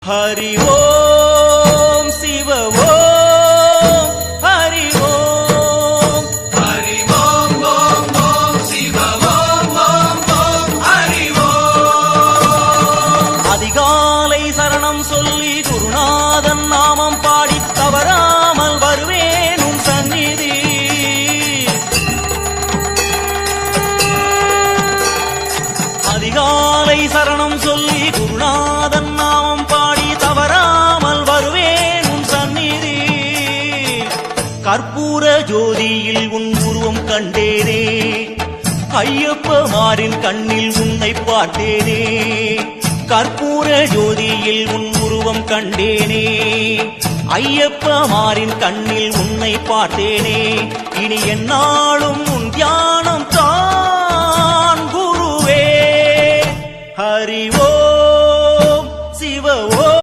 हरि ओम शिव ओम हरि ओम हरि ओम ओम ओम शिव ओम ओम ओम हरि ओम அதிகாலை சரணம் சொல்லி குருநாதன் நாமம் பாடி தவறாமல் வருவேன் உன் சந்நிதி. அதிகாலை சரணம் சொல்லி குருநாதன் நாமம் பாடி தவறாமல் வருவேன் உன் சந்நிதி. கற்பூர ஜோதியில் உன் உருவம் கண்டேனே, ஐயப்பமாரின் கண்ணில் உன்னை பார்த்தேனே. கற்பூர ஜோதியில் உன் உருவம் கண்டேனே, ஐயப்பமாரின் கண்ணில் உன்னை பார்த்தேனே. இனி என்னாலும் உன் தியானம் தான் குருவே. ஹரி ஓம்